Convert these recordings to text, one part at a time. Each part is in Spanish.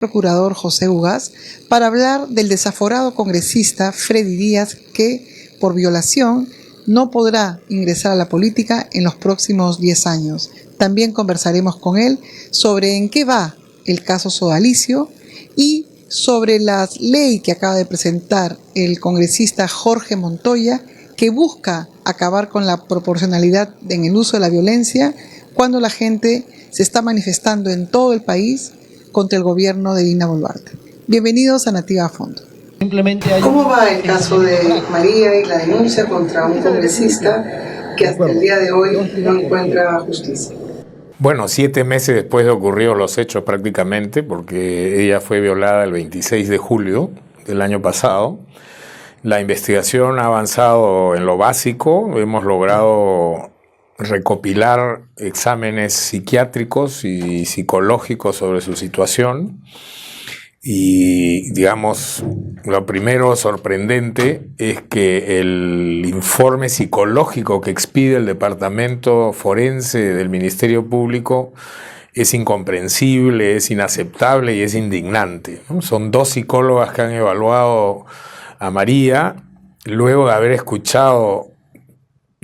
Procurador José Ugaz para hablar del desaforado congresista Freddy Díaz que, por violación, no podrá ingresar a la política en los próximos 10 años. También conversaremos con él sobre en qué va el caso Sodalicio y sobre la ley que acaba de presentar el congresista Jorge Montoya, que busca acabar con la proporcionalidad en el uso de la violencia cuando la gente se está manifestando en todo el país contra el gobierno de Dina Boluarte. Bienvenidos a Nativa a Fondo. ¿Cómo va el caso de María y la denuncia contra un congresista que hasta el día de hoy no encuentra justicia? Bueno, 7 meses después de ocurridos los hechos prácticamente, porque ella fue violada el 26 de julio del año pasado. La investigación ha avanzado en lo básico, hemos logrado recopilar exámenes psiquiátricos y psicológicos sobre su situación y, digamos, lo primero sorprendente es que el informe psicológico que expide el Departamento Forense del Ministerio Público es incomprensible, es inaceptable y es indignante, ¿no? Son 2 psicólogas que han evaluado a María luego de haber escuchado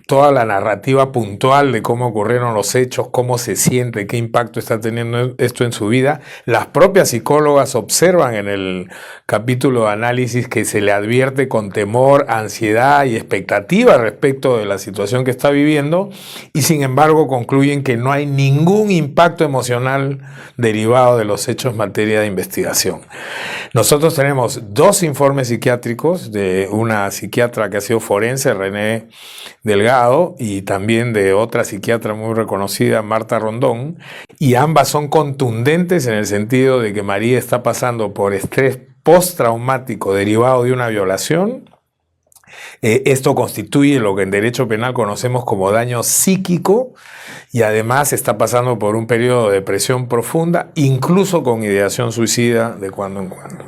toda la narrativa puntual de cómo ocurrieron los hechos, cómo se siente, qué impacto está teniendo esto en su vida. Las propias psicólogas observan en el capítulo de análisis que se le advierte con temor, ansiedad y expectativa respecto de la situación que está viviendo y sin embargo concluyen que no hay ningún impacto emocional derivado de los hechos en materia de investigación. Nosotros tenemos 2 informes psiquiátricos de una psiquiatra que ha sido forense, René Delgado, y también de otra psiquiatra muy reconocida, Marta Rondón, y ambas son contundentes en el sentido de que María está pasando por estrés postraumático derivado de una violación. Esto constituye lo que en derecho penal conocemos como daño psíquico y además está pasando por un periodo de depresión profunda, incluso con ideación suicida de cuando en cuando.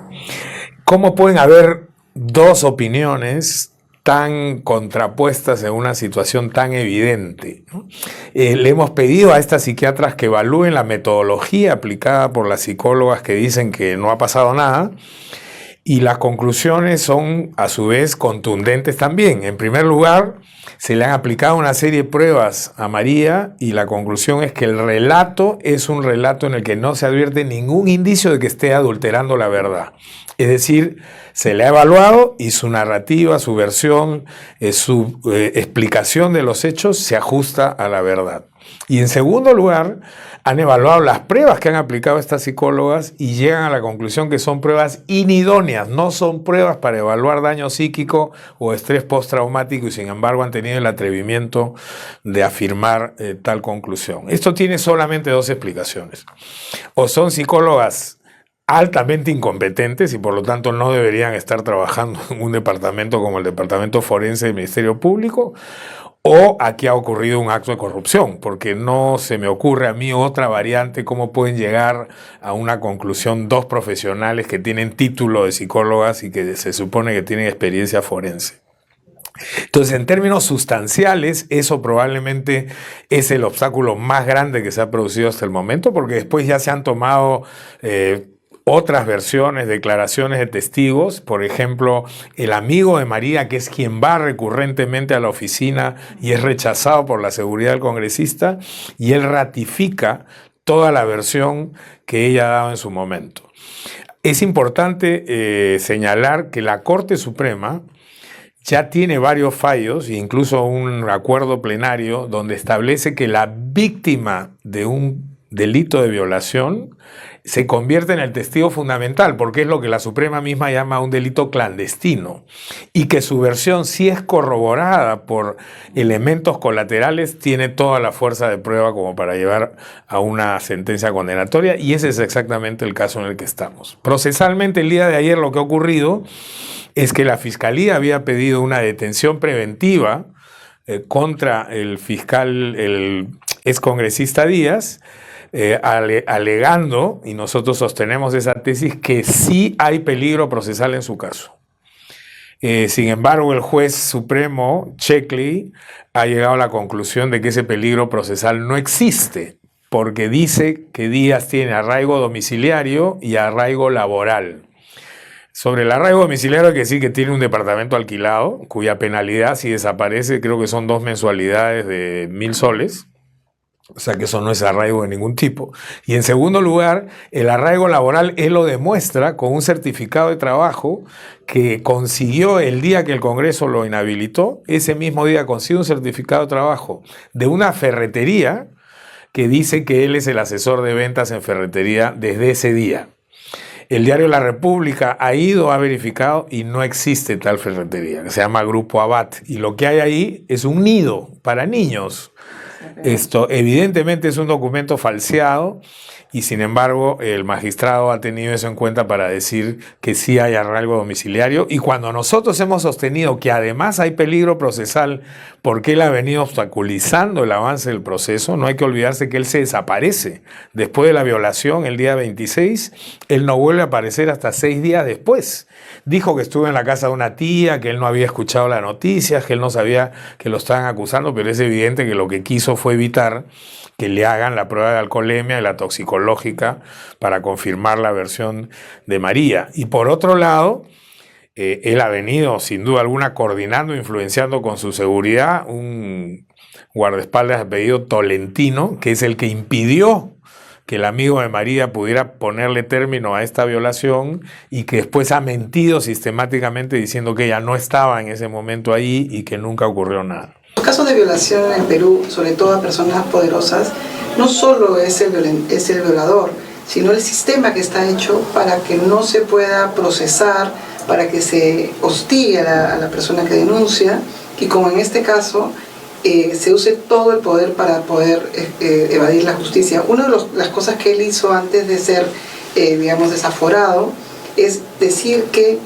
¿Cómo pueden haber 2 opiniones tan contrapuestas en una situación tan evidente, ¿no? Le hemos pedido a estas psiquiatras que evalúen la metodología aplicada por las psicólogas que dicen que no ha pasado nada y las conclusiones son a su vez contundentes también. En primer lugar, se le han aplicado una serie de pruebas a María y la conclusión es que el relato es un relato en el que no se advierte ningún indicio de que esté adulterando la verdad. Es decir, se le ha evaluado y su narrativa, su versión, su explicación de los hechos se ajusta a la verdad. Y en segundo lugar, han evaluado las pruebas que han aplicado estas psicólogas y llegan a la conclusión que son pruebas inidóneas, no son pruebas para evaluar daño psíquico o estrés postraumático y sin embargo han tenido el atrevimiento de afirmar tal conclusión. Esto tiene solamente 2 explicaciones. O son psicólogas altamente incompetentes y por lo tanto no deberían estar trabajando en un departamento como el Departamento Forense del Ministerio Público, o aquí ha ocurrido un acto de corrupción, porque no se me ocurre a mí otra variante cómo pueden llegar a una conclusión 2 profesionales que tienen título de psicólogas y que se supone que tienen experiencia forense. Entonces, en términos sustanciales, eso probablemente es el obstáculo más grande que se ha producido hasta el momento, porque después ya se han tomado otras versiones, declaraciones de testigos, por ejemplo, el amigo de María, que es quien va recurrentemente a la oficina y es rechazado por la seguridad del congresista, y él ratifica toda la versión que ella ha dado en su momento. Es importante señalar que la Corte Suprema ya tiene varios fallos, incluso un acuerdo plenario, donde establece que la víctima de un delito de violación se convierte en el testigo fundamental, porque es lo que la Suprema misma llama un delito clandestino, y que su versión, si es corroborada por elementos colaterales, tiene toda la fuerza de prueba como para llevar a una sentencia condenatoria, y ese es exactamente el caso en el que estamos. Procesalmente, el día de ayer lo que ha ocurrido es que la Fiscalía había pedido una detención preventiva contra el fiscal, el excongresista Díaz, alegando, y nosotros sostenemos esa tesis, que sí hay peligro procesal en su caso. Sin embargo, el juez supremo, Checkley, ha llegado a la conclusión de que ese peligro procesal no existe. porque dice que Díaz tiene arraigo domiciliario y arraigo laboral. Sobre el arraigo domiciliario hay que decir que tiene un departamento alquilado, cuya penalidad si desaparece creo que son 2 mensualidades de 1.000 soles. O sea que eso no es arraigo de ningún tipo. Y en segundo lugar, el arraigo laboral él lo demuestra con un certificado de trabajo que consiguió el día que el Congreso lo inhabilitó. Ese mismo día consiguió un certificado de trabajo de una ferretería que dice que él es el asesor de ventas en ferretería desde ese día. El diario La República ha ido, ha verificado y no existe tal ferretería, que se llama Grupo Abad. Y lo que hay ahí es un nido para niños. Esto evidentemente es un documento falseado y sin embargo el magistrado ha tenido eso en cuenta para decir que sí hay arraigo domiciliario, y cuando nosotros hemos sostenido que además hay peligro procesal porque él ha venido obstaculizando el avance del proceso, no hay que olvidarse que él se desaparece después de la violación el día 26, él no vuelve a aparecer hasta 6 días después. Dijo que estuvo en la casa de una tía, que él no había escuchado las noticias, que él no sabía que lo estaban acusando, pero es evidente que lo que quiso fue evitar que le hagan la prueba de alcoholemia y la toxicológica para confirmar la versión de María. Y por otro lado, él ha venido sin duda alguna coordinando, influenciando con su seguridad un guardaespaldas de apellido Tolentino, que es el que impidió que el amigo de María pudiera ponerle término a esta violación y que después ha mentido sistemáticamente diciendo que ella no estaba en ese momento ahí y que nunca ocurrió nada. Los casos de violación en Perú, sobre todo a personas poderosas, no solo es el violador, sino el sistema que está hecho para que no se pueda procesar, para que se hostigue a la persona que denuncia, y como en este caso se use todo el poder para poder evadir la justicia. Una de las cosas que él hizo antes de ser, digamos, desaforado, es decir que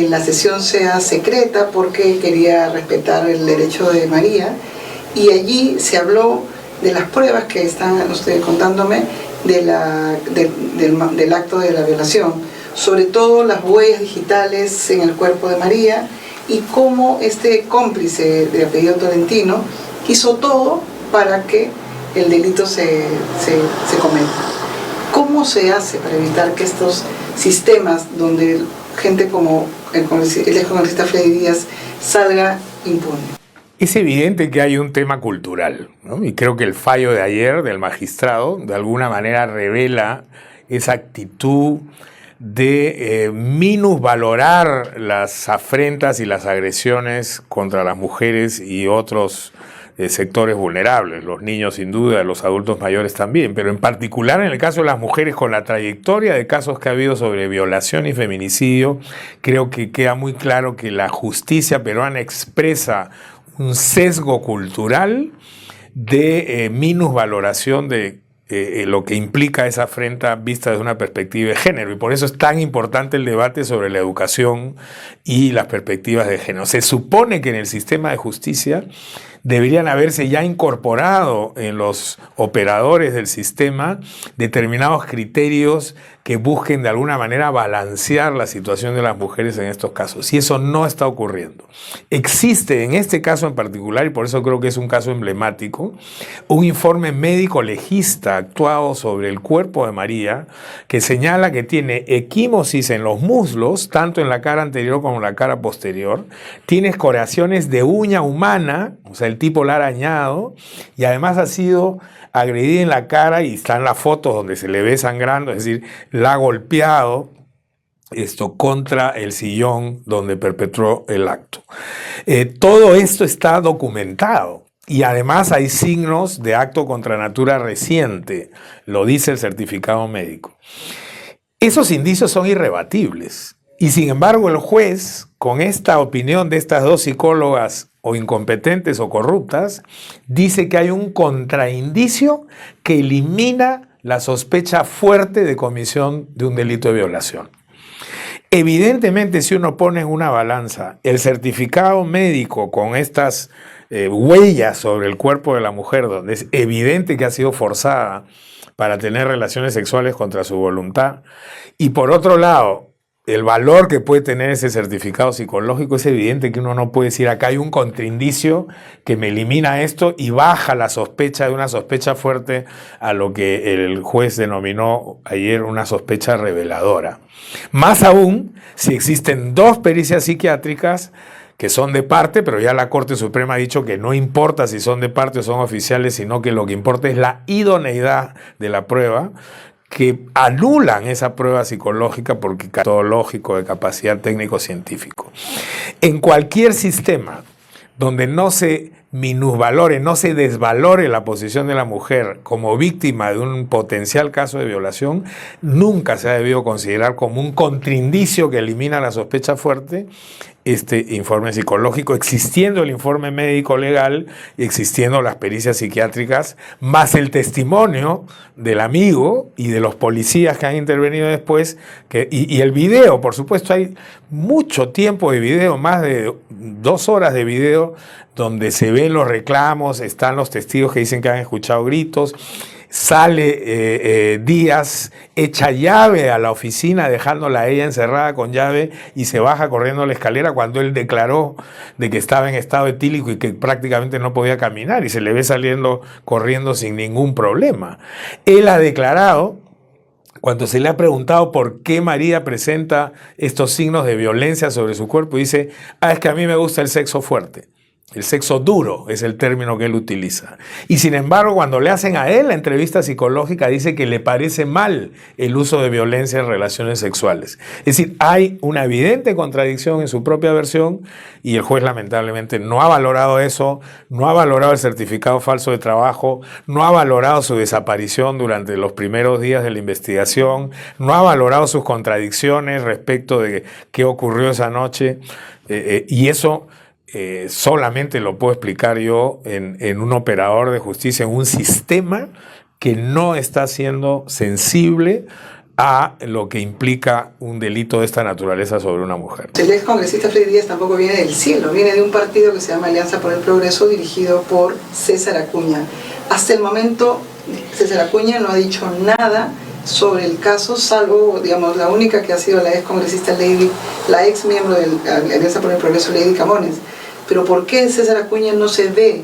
la sesión sea secreta porque quería respetar el derecho de María, y allí se habló de las pruebas que están usted contándome del acto de la violación, sobre todo las huellas digitales en el cuerpo de María, y cómo este cómplice de apellido Tolentino hizo todo para que el delito se cometa. ¿Cómo se hace para evitar que estos sistemas donde gente como el excongresista Freddy Díaz salga impune? Es evidente que hay un tema cultural, ¿no? Y creo que el fallo de ayer del magistrado de alguna manera revela esa actitud de minusvalorar las afrentas y las agresiones contra las mujeres y otros sectores vulnerables, los niños sin duda, los adultos mayores también, pero en particular en el caso de las mujeres, con la trayectoria de casos que ha habido sobre violación y feminicidio, creo que queda muy claro que la justicia peruana expresa un sesgo cultural de minusvaloración de lo que implica esa afrenta vista desde una perspectiva de género, y por eso es tan importante el debate sobre la educación y las perspectivas de género. Se supone que en el sistema de justicia deberían haberse ya incorporado en los operadores del sistema determinados criterios que busquen de alguna manera balancear la situación de las mujeres en estos casos, y eso no está ocurriendo. Existe en este caso en particular, y por eso creo que es un caso emblemático, un informe médico legista actuado sobre el cuerpo de María que señala que tiene equimosis en los muslos, tanto en la cara anterior como en la cara posterior, tiene escoriaciones de uña humana, o sea, el tipo la ha arañado, y además ha sido agredida en la cara, y están las fotos donde se le ve sangrando, es decir, la ha golpeado contra el sillón donde perpetró el acto. Todo esto está documentado, y además hay signos de acto contra natura reciente, lo dice el certificado médico. Esos indicios son irrebatibles, y sin embargo el juez, con esta opinión de estas dos psicólogas o incompetentes o corruptas, dice que hay un contraindicio que elimina la sospecha fuerte de comisión de un delito de violación. Evidentemente, si uno pone en una balanza el certificado médico con estas huellas sobre el cuerpo de la mujer, donde es evidente que ha sido forzada para tener relaciones sexuales contra su voluntad, y por otro lado, el valor que puede tener ese certificado psicológico, es evidente que uno no puede decir acá hay un contraindicio que me elimina esto y baja la sospecha de una sospecha fuerte a lo que el juez denominó ayer una sospecha reveladora. Más aún si existen dos pericias psiquiátricas que son de parte, pero ya la Corte Suprema ha dicho que no importa si son de parte o son oficiales, sino que lo que importa es la idoneidad de la prueba, que anulan esa prueba psicológica porque es lógico de capacidad técnico-científico. En cualquier sistema donde no se minusvalore, no se desvalore la posición de la mujer como víctima de un potencial caso de violación, nunca se ha debido considerar como un contraindicio que elimina la sospecha fuerte este informe psicológico, existiendo el informe médico legal y existiendo las pericias psiquiátricas, más el testimonio del amigo y de los policías que han intervenido después, y el video, por supuesto, hay mucho tiempo de video, más de 2 horas de video, donde se ven los reclamos, están los testigos que dicen que han escuchado gritos. Sale Díaz, echa llave a la oficina, dejándola a ella encerrada con llave, y se baja corriendo la escalera cuando él declaró de que estaba en estado etílico y que prácticamente no podía caminar, y se le ve saliendo corriendo sin ningún problema. Él ha declarado, cuando se le ha preguntado por qué María presenta estos signos de violencia sobre su cuerpo, dice, es que a mí me gusta el sexo fuerte. El sexo duro es el término que él utiliza. Y sin embargo, cuando le hacen a él la entrevista psicológica, dice que le parece mal el uso de violencia en relaciones sexuales. Es decir, hay una evidente contradicción en su propia versión, y el juez lamentablemente no ha valorado eso, no ha valorado el certificado falso de trabajo, no ha valorado su desaparición durante los primeros días de la investigación, no ha valorado sus contradicciones respecto de qué ocurrió esa noche, y eso solamente lo puedo explicar yo en un operador de justicia, en un sistema que no está siendo sensible a lo que implica un delito de esta naturaleza sobre una mujer. El ex congresista Freddy Díaz tampoco viene del cielo, viene de un partido que se llama Alianza por el Progreso, dirigido por César Acuña. Hasta el momento, César Acuña no ha dicho nada sobre el caso, salvo, digamos, la única que ha sido la ex congresista la ex miembro de la Alianza por el Progreso, Lady Camones. Pero ¿por qué César Acuña no se ve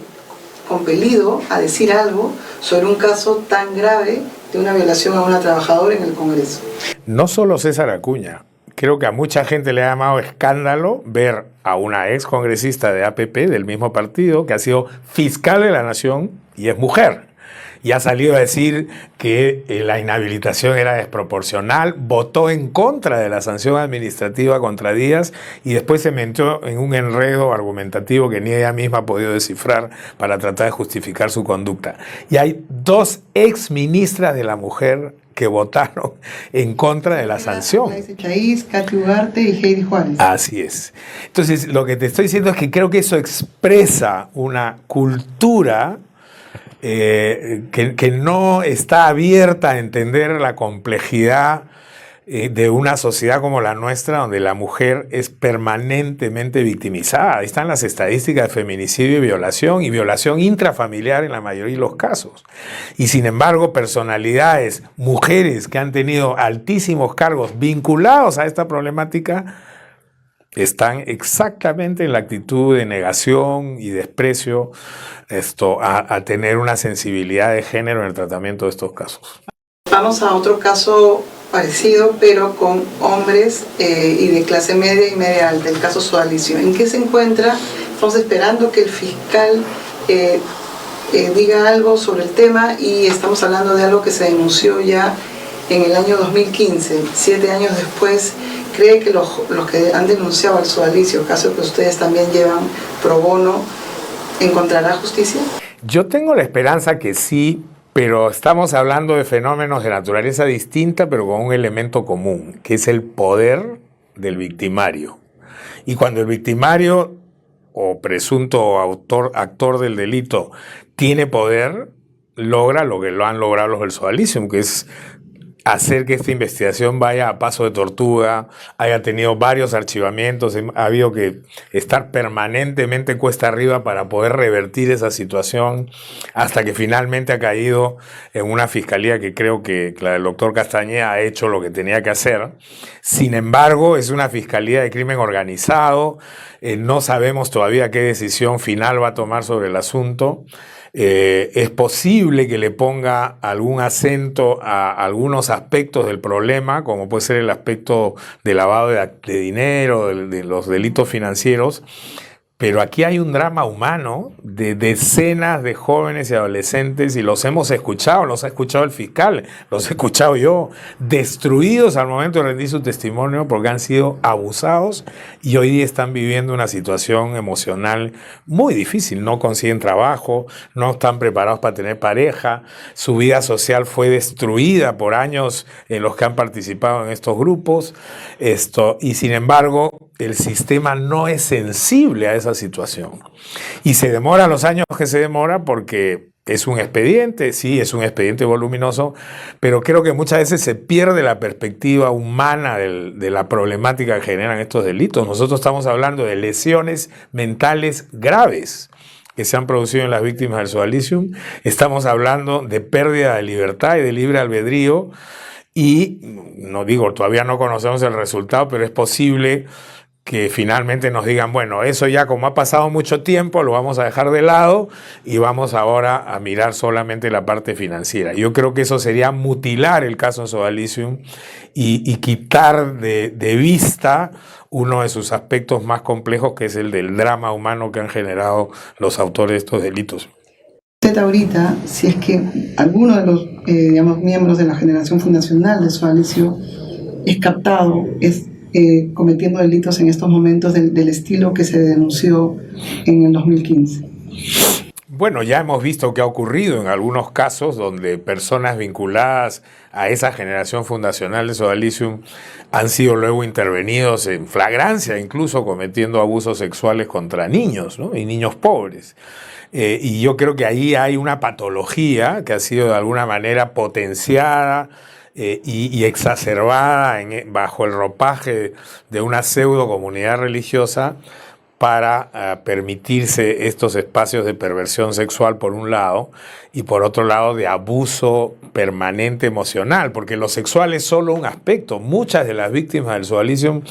compelido a decir algo sobre un caso tan grave de una violación a una trabajadora en el Congreso? No solo César Acuña, creo que a mucha gente le ha llamado escándalo ver a una ex congresista de APP, del mismo partido, que ha sido fiscal de la Nación y es mujer. Y ha salido a decir que la inhabilitación era desproporcional, votó en contra de la sanción administrativa contra Díaz y después se metió en un enredo argumentativo que ni ella misma ha podido descifrar para tratar de justificar su conducta. Y hay 2 ex ministras de la mujer que votaron en contra de la sanción. Chaís, Katy Ugarte y Heidi Juárez. Así es. Entonces, lo que te estoy diciendo es que creo que eso expresa una cultura que no está abierta a entender la complejidad de una sociedad como la nuestra, donde la mujer es permanentemente victimizada. Ahí están las estadísticas de feminicidio y violación intrafamiliar en la mayoría de los casos. Y sin embargo, personalidades, mujeres que han tenido altísimos cargos vinculados a esta problemática, están exactamente en la actitud de negación y desprecio a tener una sensibilidad de género en el tratamiento de estos casos. Vamos a otro caso parecido, pero con hombres y de clase media y media alta, el caso Sodalicio. ¿En qué se encuentra? Estamos esperando que el fiscal diga algo sobre el tema, y estamos hablando de algo que se denunció ya en el año 2015, 7 años después. ¿Cree que los que han denunciado al Sodalicio, caso que ustedes también llevan pro bono, encontrará justicia? Yo tengo la esperanza que sí, pero estamos hablando de fenómenos de naturaleza distinta, pero con un elemento común, que es el poder del victimario. Y cuando el victimario o presunto actor del delito tiene poder, logra lo que lo han logrado los del Sodalicio, que es hacer que esta investigación vaya a paso de tortuga, haya tenido varios archivamientos, ha habido que estar permanentemente cuesta arriba para poder revertir esa situación, hasta que finalmente ha caído en una fiscalía que creo que la del doctor Castañeda ha hecho lo que tenía que hacer. Sin embargo, es una fiscalía de crimen organizado, no sabemos todavía qué decisión final va a tomar sobre el asunto. Es posible que le ponga algún acento a algunos aspectos del problema, como puede ser el aspecto de lavado de dinero, de los delitos financieros, pero aquí hay un drama humano de decenas de jóvenes y adolescentes, y los hemos escuchado, los ha escuchado el fiscal, los he escuchado yo, destruidos al momento de rendir su testimonio porque han sido abusados y hoy día están viviendo una situación emocional muy difícil. No consiguen trabajo, no están preparados para tener pareja, su vida social fue destruida por años en los que han participado en estos grupos, y sin embargo el sistema no es sensible a esa situación. Y se demora los años que se demora porque es un expediente, sí, es un expediente voluminoso, pero creo que muchas veces se pierde la perspectiva humana de la problemática que generan estos delitos. Nosotros estamos hablando de lesiones mentales graves que se han producido en las víctimas del sodalicium. Estamos hablando de pérdida de libertad y de libre albedrío. Y no digo, todavía no conocemos el resultado, pero es posible que finalmente nos digan, bueno, eso ya como ha pasado mucho tiempo, lo vamos a dejar de lado y vamos ahora a mirar solamente la parte financiera. Yo creo que eso sería mutilar el caso Sodalicium y quitar de vista uno de sus aspectos más complejos, que es el del drama humano que han generado los autores de estos delitos. Usted ahorita, si es que alguno de los miembros de la generación fundacional de Sodalicio es captado, es cometiendo delitos en estos momentos del estilo que se denunció en el 2015. Bueno, ya hemos visto que ha ocurrido en algunos casos donde personas vinculadas a esa generación fundacional de Sodalicium han sido luego intervenidos en flagrancia, incluso cometiendo abusos sexuales contra niños, ¿no? Y niños pobres. Y yo creo que ahí hay una patología que ha sido de alguna manera potenciada y exacerbada bajo el ropaje de una pseudo comunidad religiosa para permitirse estos espacios de perversión sexual por un lado y por otro lado de abuso permanente emocional, porque lo sexual es solo un aspecto. Muchas de las víctimas del Sodalicium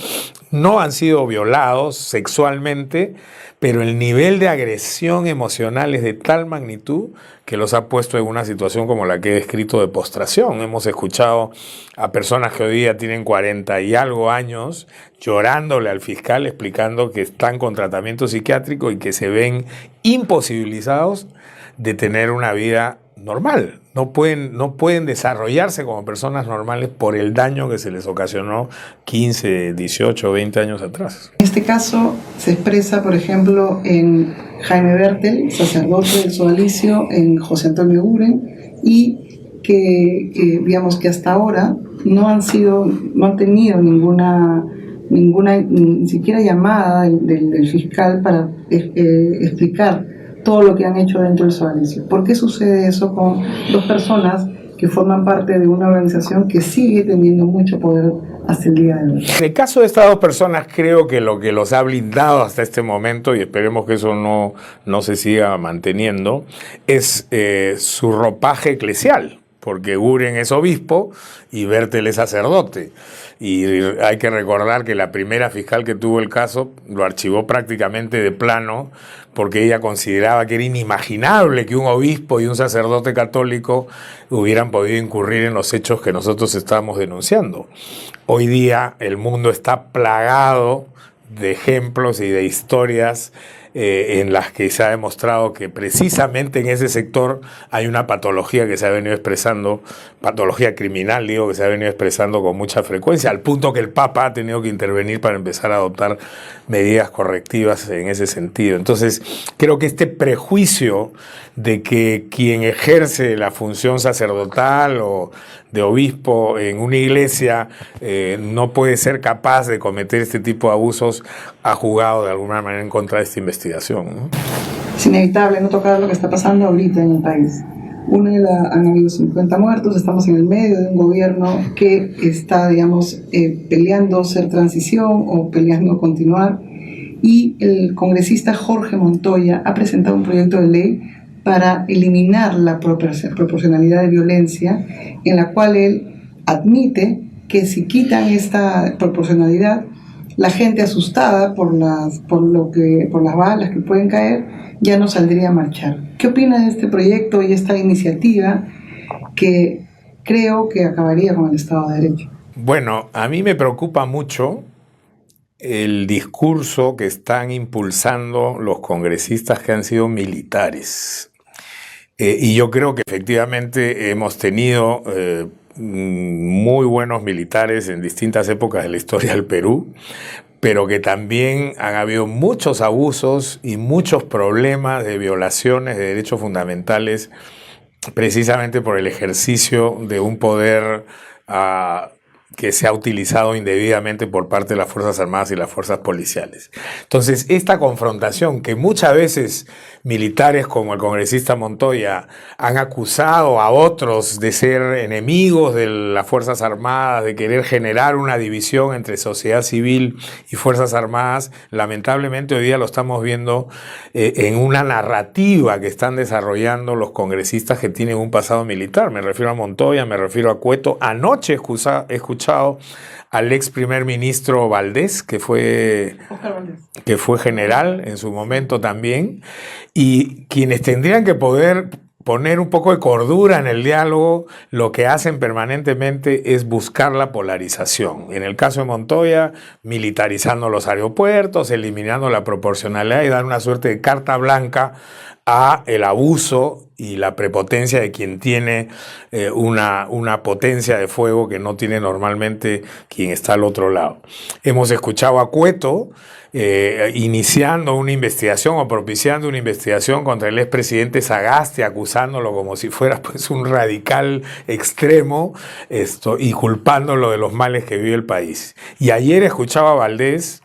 no han sido violados sexualmente, pero el nivel de agresión emocional es de tal magnitud que los ha puesto en una situación como la que he descrito de postración. Hemos escuchado a personas que hoy día tienen 40 y algo años llorándole al fiscal explicando que están con tratamiento psiquiátrico y que se ven imposibilitados de tener una vida normal. No pueden desarrollarse como personas normales por el daño que se les ocasionó 15, 18, 20 años atrás. Este caso se expresa, por ejemplo, en Jaime Bertel, sacerdote del Sodalicio, en José Antonio Uren, y que digamos que hasta ahora no han tenido ninguna ni siquiera llamada del fiscal para explicar todo lo que han hecho dentro del Sodalicio. ¿Por qué sucede eso con dos personas que forman parte de una organización que sigue teniendo mucho poder hasta el día de hoy? En el caso de estas dos personas, creo que lo que los ha blindado hasta este momento, y esperemos que eso no se siga manteniendo, es su ropaje eclesial, porque Uren es obispo y Bertel es sacerdote. Y hay que recordar que la primera fiscal que tuvo el caso lo archivó prácticamente de plano porque ella consideraba que era inimaginable que un obispo y un sacerdote católico hubieran podido incurrir en los hechos que nosotros estábamos denunciando. Hoy día el mundo está plagado de ejemplos y de historias en las que se ha demostrado que precisamente en ese sector hay una patología que se ha venido expresando, patología criminal, digo, que se ha venido expresando con mucha frecuencia, al punto que el Papa ha tenido que intervenir para empezar a adoptar medidas correctivas en ese sentido. Entonces, creo que este prejuicio de que quien ejerce la función sacerdotal o de obispo en una iglesia no puede ser capaz de cometer este tipo de abusos ha jugado de alguna manera en contra de esta investigación, ¿no? Es inevitable no tocar lo que está pasando ahorita en el país. Han habido 50 muertos, estamos en el medio de un gobierno que está, digamos, peleando ser transición o peleando continuar, y el congresista Jorge Montoya ha presentado un proyecto de ley para eliminar la proporcionalidad de violencia, en la cual él admite que si quitan esta proporcionalidad, la gente asustada por las balas que pueden caer ya no saldría a marchar. ¿Qué opina de este proyecto y esta iniciativa que creo que acabaría con el Estado de Derecho? Bueno, a mí me preocupa mucho el discurso que están impulsando los congresistas que han sido militares. Y yo creo que efectivamente hemos tenido muy buenos militares en distintas épocas de la historia del Perú, pero que también han habido muchos abusos y muchos problemas de violaciones de derechos fundamentales precisamente por el ejercicio de un poder que se ha utilizado indebidamente por parte de las Fuerzas Armadas y las fuerzas policiales. Entonces, esta confrontación que muchas veces militares como el congresista Montoya han acusado a otros de ser enemigos de las Fuerzas Armadas, de querer generar una división entre sociedad civil y Fuerzas Armadas, lamentablemente hoy día lo estamos viendo en una narrativa que están desarrollando los congresistas que tienen un pasado militar. Me refiero a Montoya, me refiero a Cueto. Anoche he escuchado al ex primer ministro Valdés, que fue general en su momento también, y quienes tendrían que poder poner un poco de cordura en el diálogo, lo que hacen permanentemente es buscar la polarización. En el caso de Montoya, militarizando los aeropuertos, eliminando la proporcionalidad y dar una suerte de carta blanca a el abuso y la prepotencia de quien tiene una potencia de fuego que no tiene normalmente quien está al otro lado. Hemos escuchado a Cueto iniciando una investigación o propiciando una investigación contra el expresidente Sagasti, acusándolo como si fuera pues un radical extremo y culpándolo de los males que vive el país. Y ayer escuchaba a Valdés,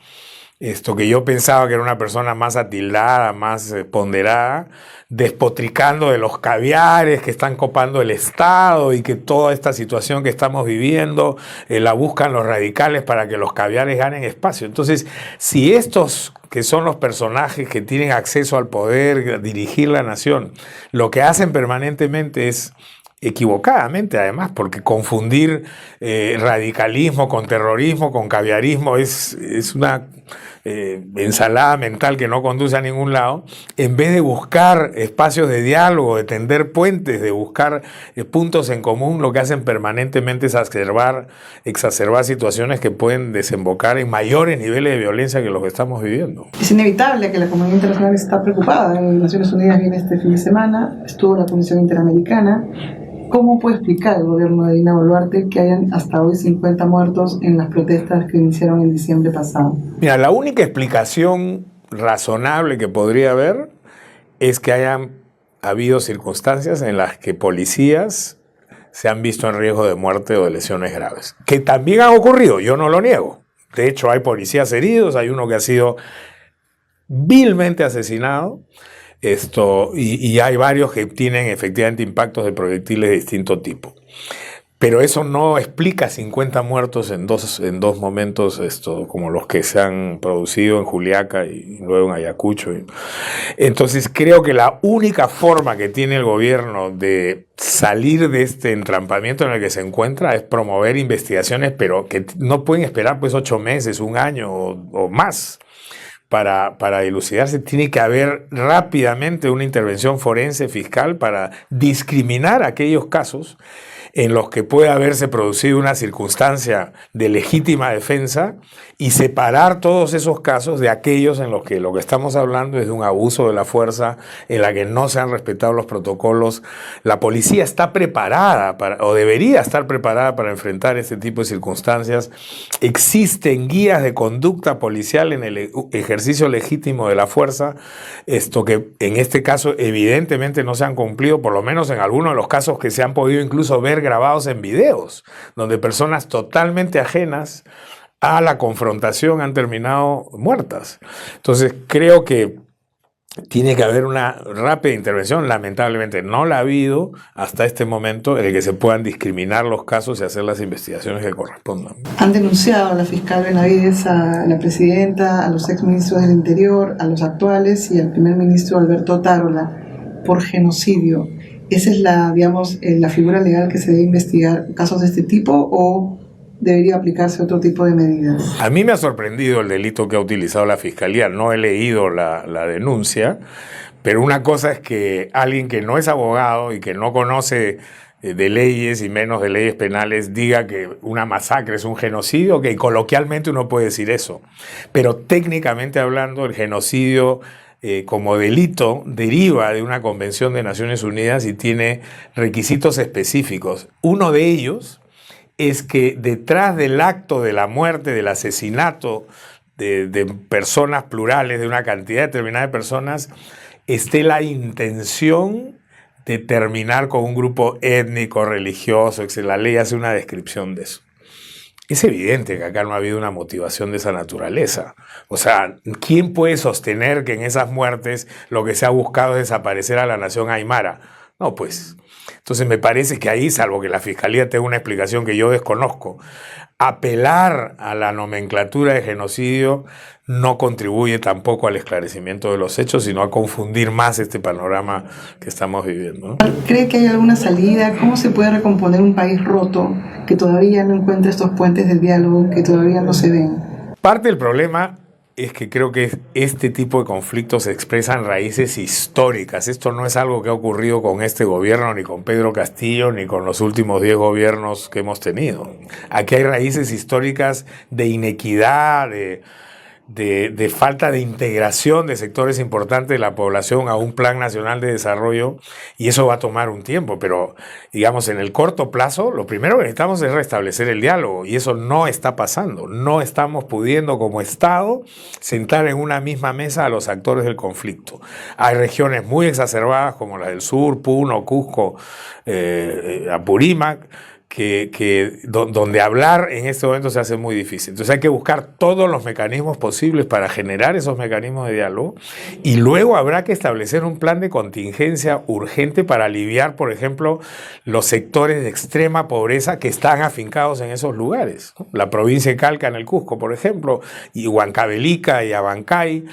que yo pensaba que era una persona más atildada, más ponderada, despotricando de los caviares que están copando el Estado y que toda esta situación que estamos viviendo la buscan los radicales para que los caviares ganen espacio. Entonces, si estos que son los personajes que tienen acceso al poder, dirigir la nación, lo que hacen permanentemente es equivocadamente además, porque confundir radicalismo con terrorismo, con caviarismo es una ensalada mental que no conduce a ningún lado. En vez de buscar espacios de diálogo, de tender puentes, de buscar puntos en común, lo que hacen permanentemente es exacerbar situaciones que pueden desembocar en mayores niveles de violencia que los que estamos viviendo. Es inevitable que la comunidad internacional está preocupada. En Naciones Unidas viene este fin de semana, estuvo la Comisión Interamericana. ¿Cómo puede explicar el gobierno de Dina Boluarte que hayan hasta hoy 50 muertos en las protestas que iniciaron en diciembre pasado? Mira, la única explicación razonable que podría haber es que hayan habido circunstancias en las que policías se han visto en riesgo de muerte o de lesiones graves. Que también han ocurrido, yo no lo niego. De hecho, hay policías heridos, hay uno que ha sido vilmente asesinado. Y hay varios que tienen efectivamente impactos de proyectiles de distinto tipo. Pero eso no explica 50 muertos en dos momentos como los que se han producido en Juliaca y luego en Ayacucho. Entonces creo que la única forma que tiene el gobierno de salir de este entrampamiento en el que se encuentra es promover investigaciones, pero que no pueden esperar pues 8 meses, 1 año o más. Para dilucidarse, tiene que haber rápidamente una intervención forense fiscal para discriminar aquellos casos en los que puede haberse producido una circunstancia de legítima defensa y separar todos esos casos de aquellos en los que lo que estamos hablando es de un abuso de la fuerza, en la que no se han respetado los protocolos. La policía está preparada o debería estar preparada para enfrentar este tipo de circunstancias. Existen guías de conducta policial en el ejercicio legítimo de la fuerza, que en este caso evidentemente no se han cumplido, por lo menos en algunos de los casos que se han podido incluso ver grabados en videos, donde personas totalmente ajenas a la confrontación han terminado muertas. Entonces creo que tiene que haber una rápida intervención. Lamentablemente no la ha habido hasta este momento en el que se puedan discriminar los casos y hacer las investigaciones que correspondan. Han denunciado a la fiscal Benavides, a la presidenta, a los exministros del Interior, a los actuales y al primer ministro Alberto Otárola por genocidio. ¿Esa es la figura legal que se debe investigar casos de este tipo o debería aplicarse otro tipo de medidas? A mí me ha sorprendido el delito que ha utilizado la Fiscalía. No he leído la denuncia, pero una cosa es que alguien que no es abogado y que no conoce de leyes y menos de leyes penales diga que una masacre es un genocidio, que coloquialmente uno puede decir eso. Pero técnicamente hablando, el genocidio como delito deriva de una convención de Naciones Unidas y tiene requisitos específicos. Uno de ellos es que detrás del acto de la muerte, del asesinato de personas plurales, de una cantidad determinada de personas, esté la intención de terminar con un grupo étnico, religioso, etc. La ley hace una descripción de eso. Es evidente que acá no ha habido una motivación de esa naturaleza. O sea, ¿quién puede sostener que en esas muertes lo que se ha buscado es desaparecer a la nación aymara? No, pues. Entonces me parece que ahí, salvo que la Fiscalía tenga una explicación que yo desconozco, apelar a la nomenclatura de genocidio no contribuye tampoco al esclarecimiento de los hechos, sino a confundir más este panorama que estamos viviendo, ¿no? ¿Cree que hay alguna salida? ¿Cómo se puede recomponer un país roto que todavía no encuentra estos puentes de diálogo, que todavía no se ven? Parte del problema es que creo que este tipo de conflictos expresan raíces históricas. Esto no es algo que ha ocurrido con este gobierno, ni con Pedro Castillo, ni con los últimos 10 gobiernos que hemos tenido. Aquí hay raíces históricas de inequidad, de falta de integración de sectores importantes de la población a un plan nacional de desarrollo, y eso va a tomar un tiempo, pero digamos en el corto plazo lo primero que necesitamos es restablecer el diálogo, y eso no está pasando. No estamos pudiendo como Estado sentar en una misma mesa a los actores del conflicto. Hay regiones muy exacerbadas como la del sur, Puno, Cusco, Apurímac, donde hablar en este momento se hace muy difícil. Entonces hay que buscar todos los mecanismos posibles para generar esos mecanismos de diálogo, y luego habrá que establecer un plan de contingencia urgente para aliviar, por ejemplo, los sectores de extrema pobreza que están afincados en esos lugares, ¿no? La provincia de Calca en el Cusco, por ejemplo, y Huancavelica y Abancay,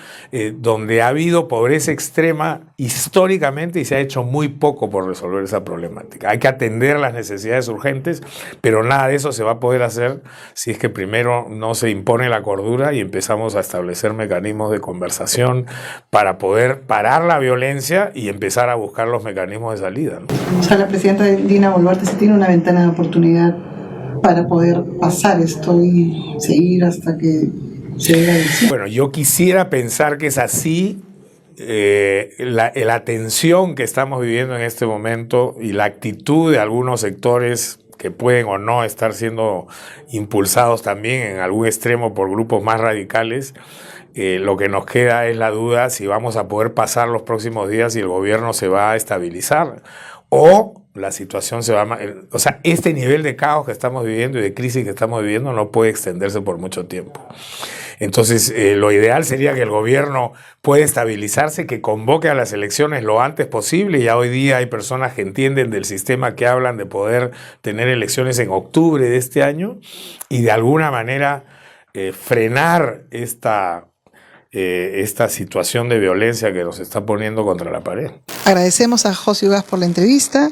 donde ha habido pobreza extrema históricamente y se ha hecho muy poco por resolver esa problemática. Hay que atender las necesidades urgentes, pero nada de eso se va a poder hacer si es que primero no se impone la cordura y empezamos a establecer mecanismos de conversación para poder parar la violencia y empezar a buscar los mecanismos de salida, ¿no? O sea, la presidenta Dina Boluarte sí tiene una ventana de oportunidad para poder pasar esto y seguir hasta que se dé la decisión. Bueno, yo quisiera pensar que es así. La tensión que estamos viviendo en este momento y la actitud de algunos sectores que pueden o no estar siendo impulsados también en algún extremo por grupos más radicales, lo que nos queda es la duda si vamos a poder pasar los próximos días y el gobierno se va a estabilizar o la situación se va a... O sea, este nivel de caos que estamos viviendo y de crisis que estamos viviendo no puede extenderse por mucho tiempo. Entonces, lo ideal sería que el gobierno pueda estabilizarse, que convoque a las elecciones lo antes posible. Ya hoy día hay personas que entienden del sistema que hablan de poder tener elecciones en octubre de este año y de alguna manera frenar esta situación de violencia que nos está poniendo contra la pared. Agradecemos a José Ugaz por la entrevista.